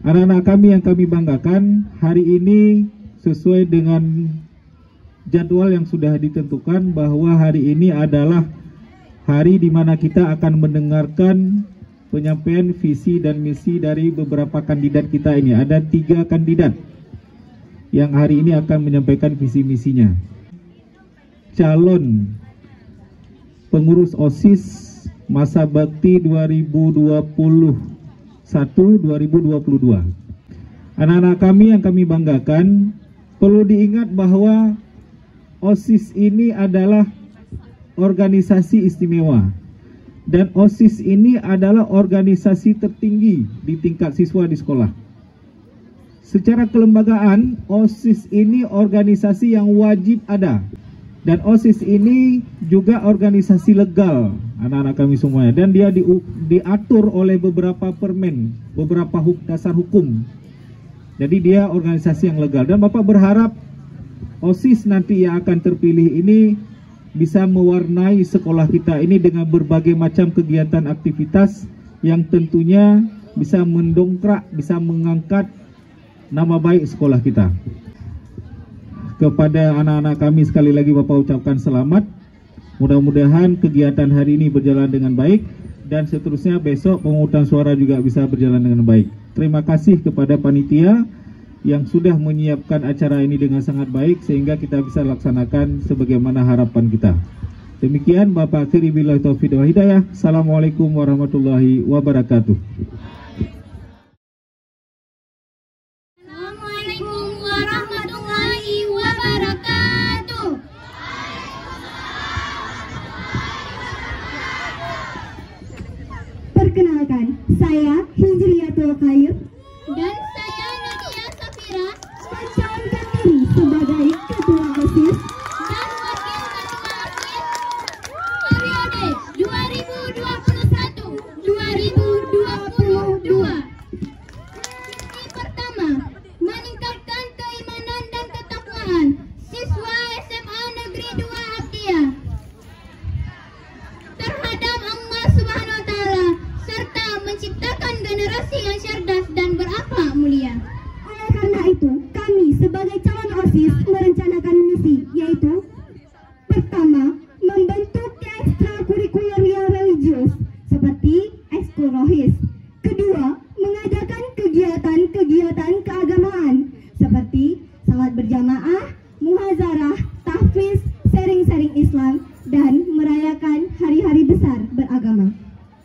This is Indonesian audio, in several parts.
Anak-anak kami yang kami banggakan, hari ini sesuai dengan jadwal yang sudah ditentukan bahwa hari ini adalah hari di mana kita akan mendengarkan penyampaian visi dan misi dari beberapa kandidat kita ini. Ada 3 kandidat yang hari ini akan menyampaikan visi misinya. Calon pengurus OSIS masa bakti 2021-2022. Anak-anak kami yang kami banggakan, perlu diingat bahwa OSIS ini adalah organisasi istimewa. Dan OSIS ini adalah organisasi tertinggi di tingkat siswa di sekolah. Secara kelembagaan, OSIS ini organisasi yang wajib ada. Dan OSIS ini juga organisasi legal, anak-anak kami semuanya. Dan dia diatur oleh beberapa permen, beberapa dasar hukum. Jadi dia organisasi yang legal. Dan Bapak berharap OSIS nanti yang akan terpilih ini bisa mewarnai sekolah kita ini dengan berbagai macam kegiatan aktivitas yang tentunya bisa mendongkrak, bisa mengangkat nama baik sekolah kita. Kepada anak-anak kami sekali lagi Bapak ucapkan selamat. Mudah-mudahan kegiatan hari ini berjalan dengan baik dan seterusnya besok pemungutan suara juga bisa berjalan dengan baik. Terima kasih kepada panitia yang sudah menyiapkan acara ini dengan sangat baik sehingga kita bisa laksanakan sebagaimana harapan kita. Demikian Bapak akhiri billahi taufiq wal hidayah. Assalamualaikum warahmatullahi wabarakatuh. Perkenalkan, saya Hijriyatul Khair dan saya Nadia Safira mencalonkan diri sebagai Ketua OSIS dan Wakil Ketua OSIS periode 2021-2022. Misi pertama, meningkatkan keimanan dan ketakwaan siswa SMA Negeri 2 Abdiyah terhadap Allah Subhanahu wa Ta'ala serta menciptakan generasi yang cerdas dan berakhlak mulia. Oleh karena itu, kami sebagai calon OSIS merencanakan misi, yaitu pertama, membentuk ekstrakurikuler yang religius seperti ekskul rohis. Kedua, mengadakan kegiatan-kegiatan keagamaan seperti salat berjamaah, muhazarah, tahfiz, sharing-sharing Islam, dan merayakan hari-hari besar beragama.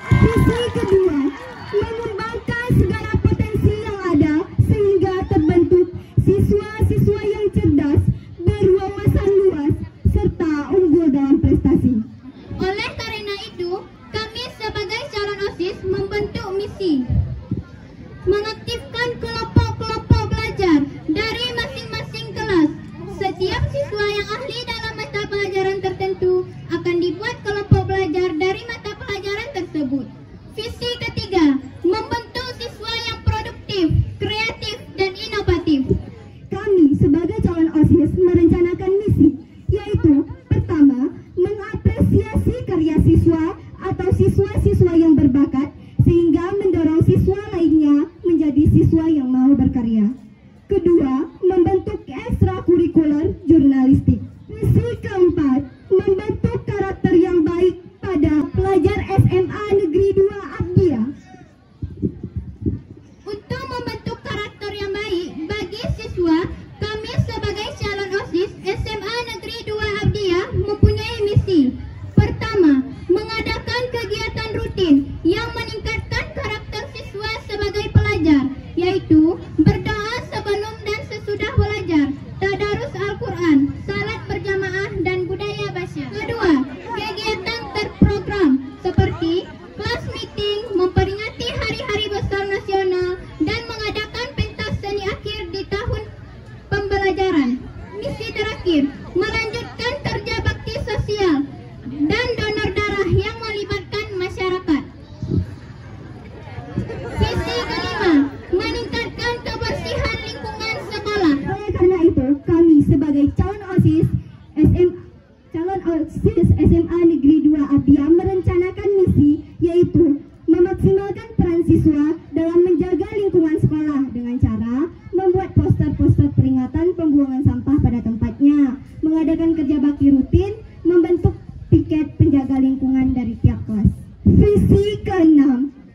Visi kedua, mengembangkan segala potensi yang ada sehingga terbentuk siswa-siswa yang cerdas, berwawasan luas, serta unggul dalam prestasi. Oleh karena itu, kami sebagai calon OSIS membentuk misi mengaktifkan kelompok-kelompok belajar dari masing-masing kelas. Setiap siswa yang ahli dalam mata pelajaran tertentu akan dibuat kelompok belajar dari mata pelajaran tersebut. Visi ketiga, membentuk siswa yang produktif, kreatif, dan inovatif. Kami sebagai calon OSIS merencanakan misi, yaitu pertama, mengapresiasi karya siswa atau siswa-siswa yang berbakat sehingga mendorong siswa lainnya menjadi siswa yang mau berkarya. Kedua, membentuk ekstrakurikuler jurnalistik. Misi keempat, membentuk karakter yang baik pada pelajar SMA Negeri 2 Abdiyah. Untuk membentuk karakter yang baik bagi siswa, kami sebagai calon OSIS SMA Negeri 2 Abdiyah mempunyai misi. Pertama, mengadakan kegiatan rutin yang meningkatkan karakter siswa sebagai pelajar, yaitu berdoa Misi ke-6,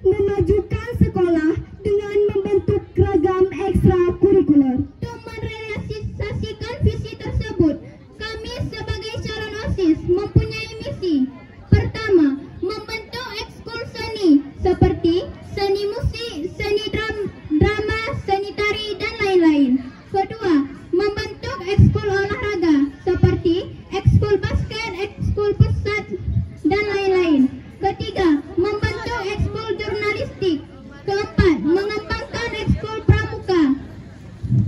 memajukan sekolah dengan membentuk ragam ekstrakurikuler. Untuk merealisasikan visi tersebut, kami sebagai calon OSIS mempunyai misi. Pertama, membentuk ekskul seni seperti seni musik, seni drama, seni tari, dan lain-lain. Kedua, membentuk ekskul olahraga seperti ekskul basket, ekskul pesat, dan lain-lain. Ketiga, membentuk ekskul jurnalistik. Keempat, mengembangkan ekskul pramuka.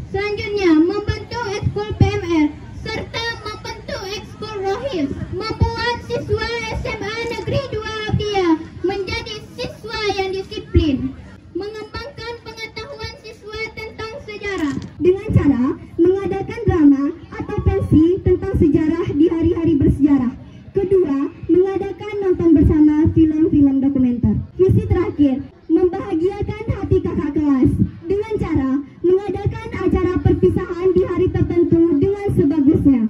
Selanjutnya, membentuk ekskul PMR serta membentuk ekskul rohis. Membuat siswa SMA Negeri 2 Abdia menjadi siswa yang disiplin. Mengembangkan pengetahuan siswa tentang sejarah Dengan cara mengadakan drama atau pensi tentang sejarah di hari-hari bersejarah. Kedua, mengadakan nonton bersama film-film dokumenter. Visi terakhir, membahagiakan hati kakak kelas dengan cara mengadakan acara perpisahan di hari tertentu dengan sebagusnya.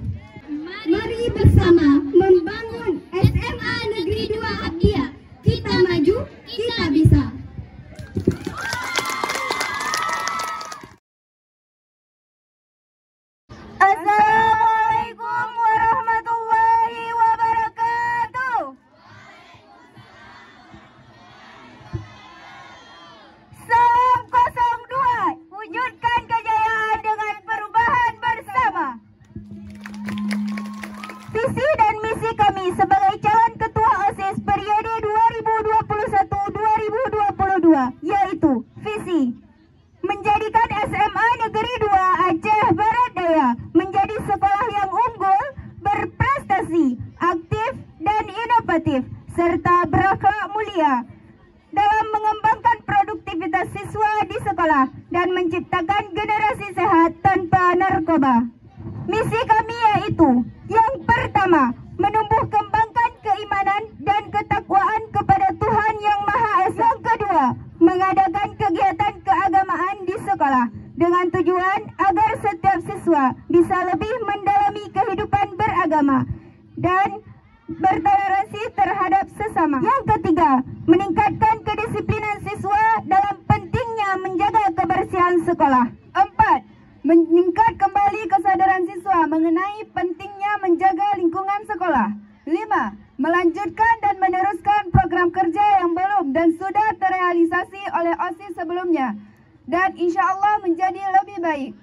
Mari bersama membangun SMA Negeri 2 Abdia. Kita maju, kita bisa. Assalamualaikum warahmatullahi wabarakatuh. Salam 02, wujudkan kejayaan dengan perubahan bersama. Visi dan misi kami sebagai calon ketua OSIS periode 2021-2022 yaitu visi menjadikan SMA Negeri 2 Aceh Barat Daya menjadi sekolah yang unggul, berprestasi, aktif dan inovatif, serta berakhlak mulia dalam mengembangkan produktivitas siswa di sekolah dan menciptakan generasi sehat tanpa narkoba. Misi kami yaitu yang pertama, menumbuh kembangkan keimanan dan ketakwaan kepada Tuhan Yang Maha Esa. Yang kedua, mengadakan kegiatan keagamaan di sekolah dengan tujuan agar setiap siswa bisa lebih mendalami kehidupan beragama dan bertoleransi terhadap sesama. Yang ketiga, meningkatkan kedisiplinan siswa dalam pentingnya menjaga kebersihan sekolah. 4. Meningkat kembali kesadaran siswa mengenai pentingnya menjaga lingkungan sekolah. 5. Melanjutkan dan meneruskan program kerja yang belum dan sudah terrealisasi oleh OSIS sebelumnya dan insya Allah menjadi lebih baik.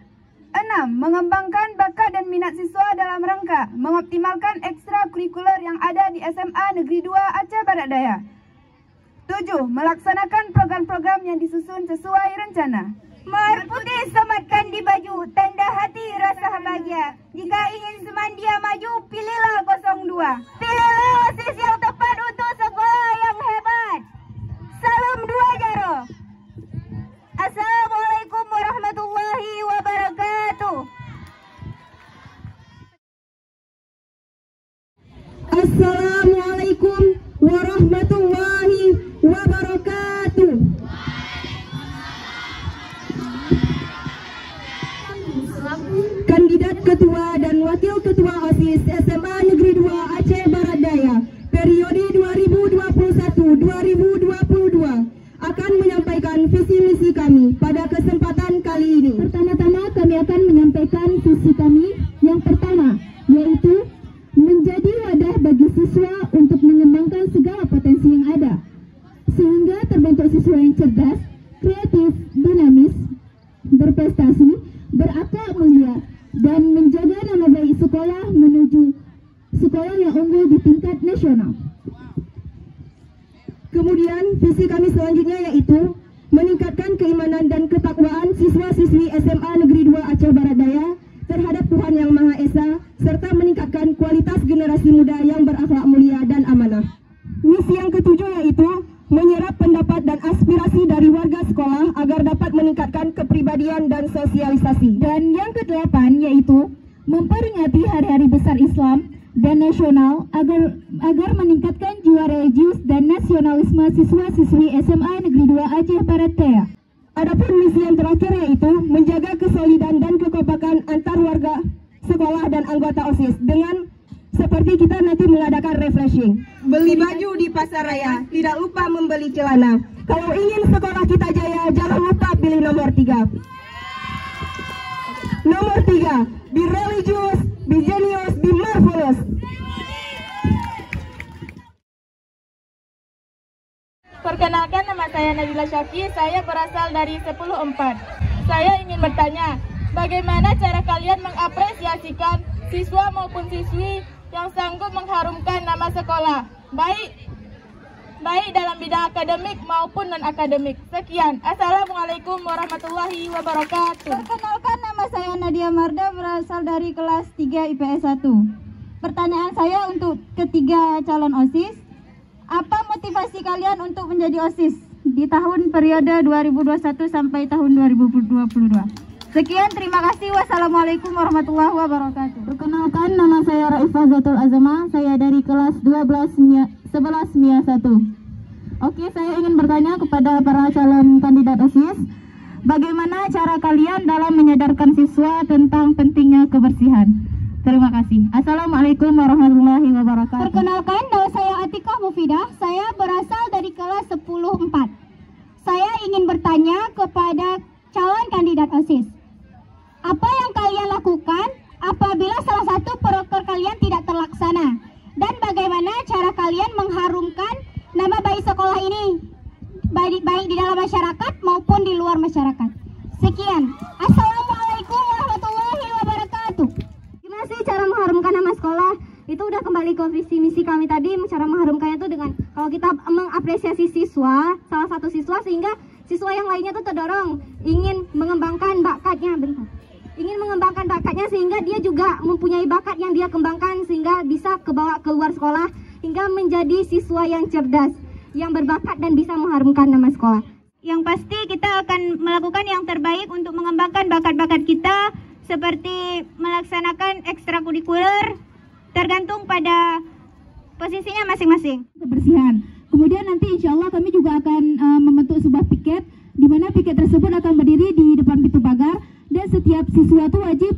6. Mengembangkan bakat dan minat siswa dalam rangka mengoptimalkan ekstrakurikuler yang ada di SMA Negeri 2 Aceh Barat Daya. 7. Melaksanakan program-program yang disusun sesuai rencana. Merah putih sematkan di baju, tanda hati rasa bahagia. Jika ingin semandia maju, pilihlah 02. Pilihlah OSIS yang tepat untuk sekolah yang hebat. Salam 2 Jaro. Assalamualaikum warahmatullahi wabarakatuh. Assalamualaikum warahmatullahi wabarakatuh. Kandidat Ketua dan Wakil Ketua OSIS SMA Negeri 2 Aceh Barat Daya periode 2021-2022 akan menyampaikan visi misi kami pada kesempatan kali ini. Pertama-tama kami akan menyampaikan visi kami yang pertama, yaitu menjadi wadah bagi siswa untuk mengembangkan segala potensi yang ada, sehingga terbentuk siswa yang cerdas, kreatif, dinamis, berprestasi, berakhlak mulia, dan menjaga nama baik sekolah menuju sekolah yang unggul di tingkat nasional. Kemudian visi kami selanjutnya yaitu meningkatkan keimanan dan ketakwaan siswa-siswi SMA Negeri 2 Aceh Barat Daya terhadap Tuhan Yang Maha Esa, serta meningkatkan kualitas generasi muda yang berakhlak mulia dan amanah. Misi yang ketujuh yaitu menyerap pendapat dan aspirasi dari warga sekolah agar dapat meningkatkan kepribadian dan sosialisasi. Dan yang kedelapan yaitu memperingati hari-hari besar Islam dan nasional agar meningkatkan jiwa religius dan nasionalisme siswa-siswi SMA Negeri 2 Aceh Barat Daya. Adapun misi yang terakhir yaitu menjaga kesolidan dan kekompakan antar warga sekolah dan anggota OSIS dengan seperti kita nanti mengadakan refreshing. Beli baju di pasar raya, tidak lupa membeli celana. Kalau ingin sekolah kita jaya, jangan lupa pilih nomor 3. Nomor 3, be religious, be genius, be marvelous. Perkenalkan, nama saya Nabila Syaki, saya berasal dari 10-4. Saya ingin bertanya, bagaimana cara kalian mengapresiasikan siswa maupun siswi yang sanggup mengharumkan nama sekolah, baik dalam bidang akademik maupun non-akademik. Sekian, Assalamualaikum warahmatullahi wabarakatuh. Perkenalkan, nama saya Nadia Marda, berasal dari kelas 3 IPS 1. Pertanyaan saya untuk ketiga calon OSIS, apa motivasi kalian untuk menjadi OSIS di tahun periode 2021 sampai tahun 2022? Sekian, terima kasih. Wassalamualaikum warahmatullahi wabarakatuh. Perkenalkan, nama saya Raifah Zatul Azama, saya dari kelas 11 MIA 1. Oke, saya ingin bertanya kepada para calon kandidat OSIS, bagaimana cara kalian dalam menyadarkan siswa tentang pentingnya kebersihan? Terima kasih. Assalamualaikum warahmatullahi wabarakatuh. Perkenalkan, nama saya Atikah Mufidah, saya berasal dari kelas 10-4. Saya ingin bertanya kepada calon kandidat OSIS, apa yang kalian lakukan apabila salah satu proker kalian tidak terlaksana? Dan bagaimana cara kalian mengharumkan nama baik sekolah ini, baik di dalam masyarakat maupun di luar masyarakat? Sekian. Assalamualaikum warahmatullahi wabarakatuh. Gimana sih cara mengharumkan nama sekolah? Itu udah kembali ke visi misi kami tadi. Cara mengharumkannya itu dengan kalau kita mengapresiasi siswa, salah satu siswa, sehingga siswa yang lainnya tuh terdorong ingin mengembangkan bakatnya, sehingga dia juga mempunyai bakat yang dia kembangkan sehingga bisa kebawa keluar sekolah hingga menjadi siswa yang cerdas, yang berbakat dan bisa mengharumkan nama sekolah. Yang pasti kita akan melakukan yang terbaik untuk mengembangkan bakat-bakat kita, seperti melaksanakan ekstrakurikuler tergantung pada posisinya masing-masing. Kebersihan. Kemudian nanti insya Allah kami juga akan membentuk sebuah piket, di mana piket tersebut akan berdiri di depan pintu pagar, dan setiap siswa itu wajib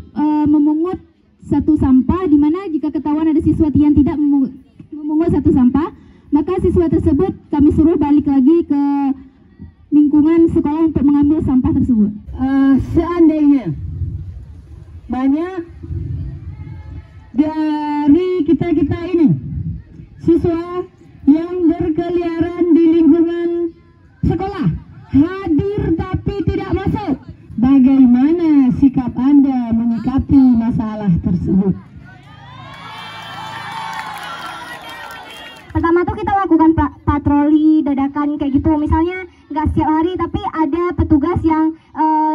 memungut satu sampah, di mana jika ketahuan ada siswa yang tidak memungut satu sampah, maka siswa tersebut kami suruh balik lagi ke lingkungan sekolah untuk mengambil sampah tersebut. Seandainya banyak dari kita ini siswa yang berkeliaran di lingkungan sekolah, hadir tapi tidak masuk, bagaimana sikap Anda menyikapi masalah tersebut? Pertama tuh kita lakukan patroli dadakan kayak gitu, misalnya nggak setiap hari tapi ada petugas yang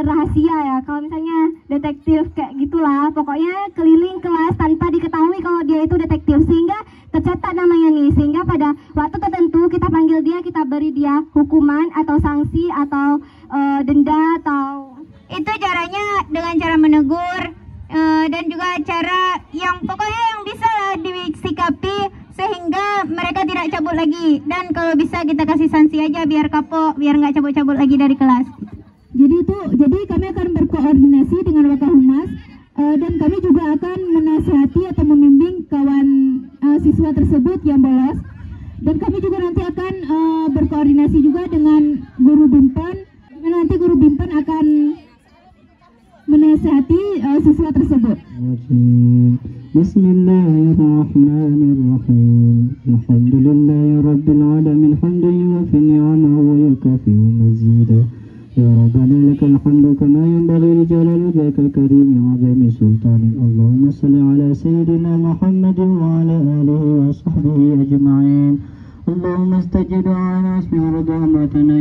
rahasia ya, kalau misalnya detektif kayak gitulah, pokoknya keliling kelas tanpa diketahui kalau dia itu detektif, sehingga tercatat namanya nih, sehingga pada waktu tertentu kita panggil dia, kita beri dia hukuman atau sanksi atau denda atau Itu caranya dengan cara menegur dan juga cara yang pokoknya yang bisa disikapi sehingga mereka tidak cabut lagi, dan kalau bisa kita kasih sanksi aja biar kapok, biar nggak cabut-cabut lagi dari kelas. Jadi kami akan berkoordinasi dengan Wakahumnas dan kami juga akan menasihati atau membimbing kawan siswa tersebut yang bolos, dan kami juga nanti akan berkoordinasi juga dengan guru Bimpan, nanti guru Bimpan akan menasihati siswa tersebut. Bismillahirrahmanirrahim. Alhamdulillahi rabbil alamin, hamdan yuwaffi ni'amahu wa yukafi'u mazidah. Ya Rabbana lakal hamdu kama yanbaghi li jalali wajhika al-karim wa 'azimi sultanik. Allahumma salli ala sayyidina Muhammadin wa ala alihi wa sahbihi ajma'in. Allahumma istajib du'ana wasmi' rahmatana